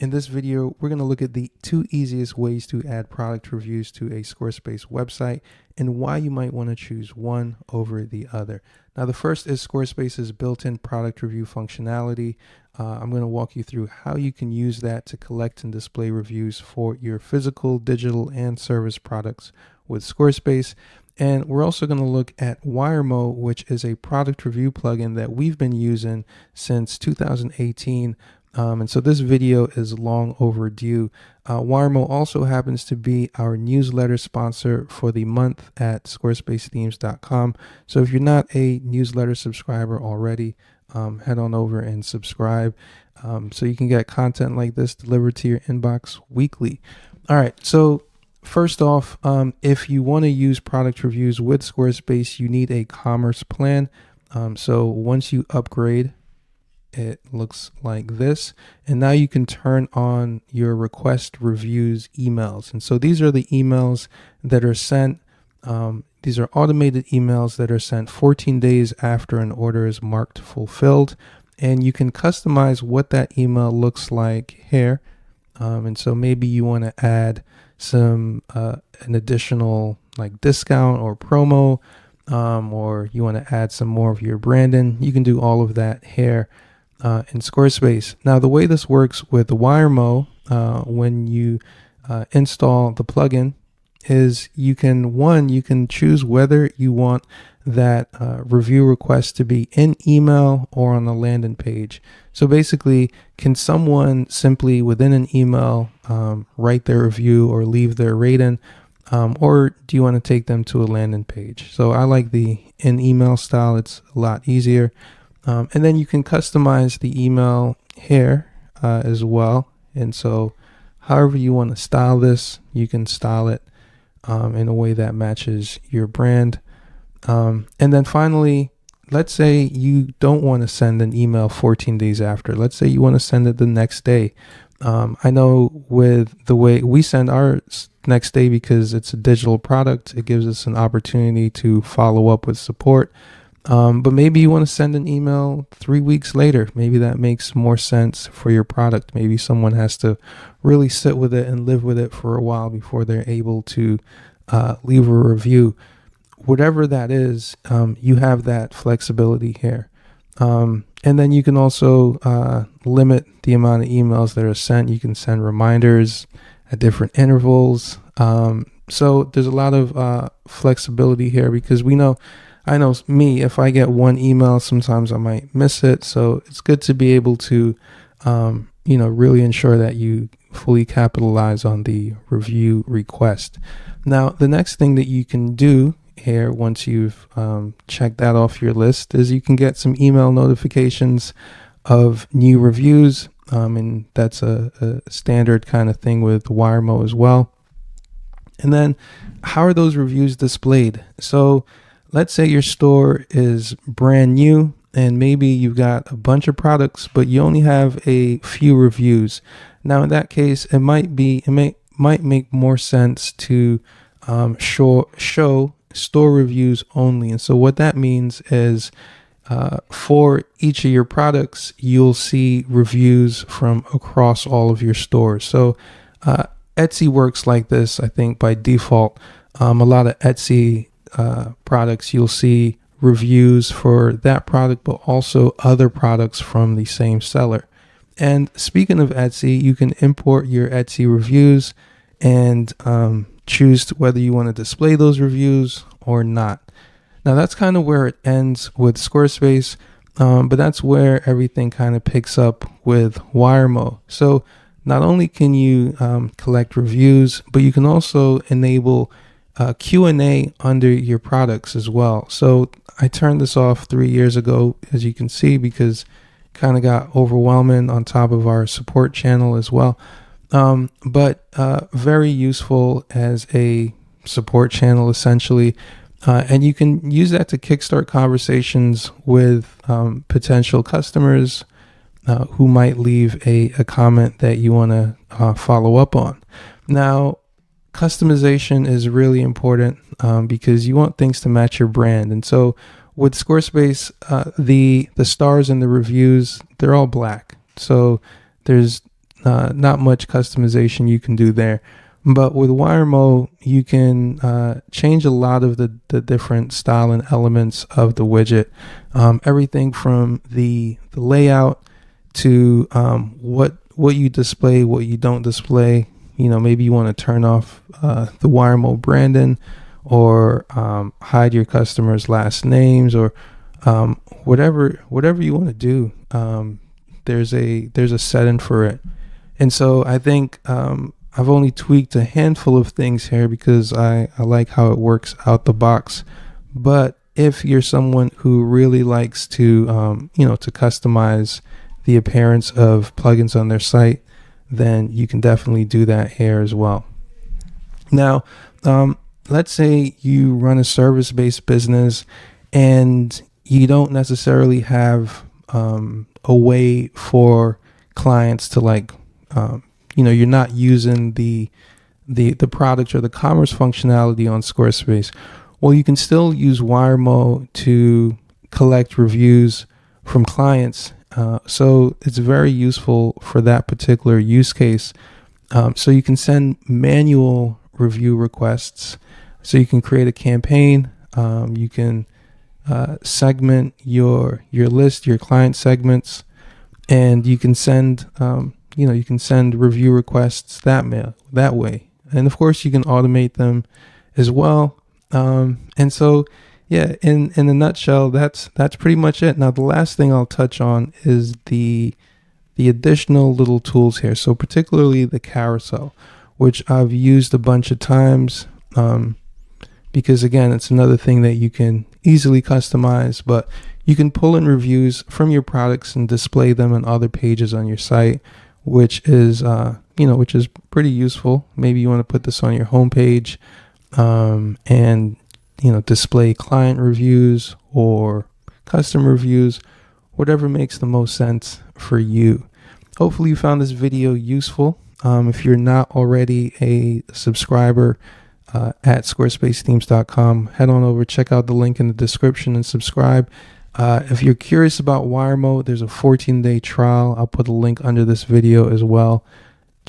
In this video, we're going to look at the two easiest ways to add product reviews to a Squarespace website and why you might want to choose one over the other. Now, the first is Squarespace's built-in product review functionality. I'm going to walk you through how you can use that to collect and display reviews for your physical, digital, and service products with Squarespace. And we're also going to look at Wiremo, which is a product review plugin that we've been using since 2018. And so this video is long overdue. Wiremo also happens to be our newsletter sponsor for the month at squarespacethemes.com. So if you're not a newsletter subscriber already, head on over and subscribe so you can get content like this delivered to your inbox weekly. All right, so first off, if you want to use product reviews with Squarespace, you need a commerce plan. So once you upgrade, it looks like this, and now you can turn on your request reviews emails. And so these are the emails that are sent. These are automated emails that are sent 14 days after an order is marked fulfilled, and you can customize what that email looks like here. And so maybe you want to add some an additional like discount or promo, or you want to add some more of your branding. You can do all of that here in Squarespace. Now, the way this works with Wiremo, when you install the plugin, is you can choose whether you want that review request to be in email or on the landing page. So basically, can someone simply within an email write their review or leave their rating, or do you want to take them to a landing page? So I like the in email style. It's a lot easier. And then you can customize the email here as well. And so however you want to style this, you can style it in a way that matches your brand. And then finally, let's say you don't want to send an email 14 days after. Let's say you want to send it the next day. I know with the way we send ours next day, because it's a digital product, it gives us an opportunity to follow up with support. But maybe you want to send an email 3 weeks later. Maybe that makes more sense for your product. Maybe someone has to really sit with it and live with it for a while before they're able to leave a review. Whatever that is, you have that flexibility here. And then you can also limit the amount of emails that are sent. You can send reminders at different intervals. So there's a lot of flexibility here, because I know me, if I get one email, sometimes I might miss it. So it's good to be able to, really ensure that you fully capitalize on the review request. Now, the next thing that you can do here, once you've checked that off your list, is you can get some email notifications of new reviews. And that's a standard kind of thing with Wiremo as well. And then how are those reviews displayed? So let's say your store is brand new and maybe you've got a bunch of products, but you only have a few reviews. Now, in that case, it might make more sense to show store reviews only. And so what that means is for each of your products, you'll see reviews from across all of your stores. So Etsy works like this, I think, by default. A lot of Etsy products, you'll see reviews for that product, but also other products from the same seller. And speaking of Etsy, you can import your Etsy reviews and choose whether you want to display those reviews or not. Now, that's kind of where it ends with Squarespace, but that's where everything kind of picks up with Wiremo. So not only can you collect reviews, but you can also enable Q&A under your products as well. So I turned this off 3 years ago, as you can see, because it kind of got overwhelming on top of our support channel as well. But very useful as a support channel, essentially. And you can use that to kickstart conversations with potential customers who might leave a comment that you want to follow up on. Now, customization is really important because you want things to match your brand. And so with Squarespace, the stars and the reviews, they're all black. So there's not much customization you can do there. But with Wiremo, you can change a lot of the different style and elements of the widget. Everything from the layout to what you display, what you don't display. Maybe you want to turn off the Wiremo branding, or hide your customers' last names, or whatever you want to do. There's a setting for it. And so I think I've only tweaked a handful of things here because I like how it works out the box. But if you're someone who really likes to to customize the appearance of plugins on their site, then you can definitely do that here as well. Now, let's say you run a service-based business and you don't necessarily have a way for clients to you're not using the product or the commerce functionality on Squarespace. Well, you can still use Wiremo to collect reviews from clients. So it's very useful for that particular use case. So you can send manual review requests. So you can create a campaign. You can segment your list, your client segments, and you can send review requests that way. And of course, you can automate them as well. And so, yeah, in a nutshell, that's pretty much it. Now, the last thing I'll touch on is the additional little tools here. So particularly the carousel, which I've used a bunch of times, because again, it's another thing that you can easily customize. But you can pull in reviews from your products and display them on other pages on your site, which is pretty useful. Maybe you want to put this on your homepage, and display client reviews or customer reviews, whatever makes the most sense for you. Hopefully you found this video useful. If you're not already a subscriber at squarespacethemes.com, head on over, check out the link in the description and subscribe. If you're curious about Wiremo, there's a 14-day trial. I'll put a link under this video as well.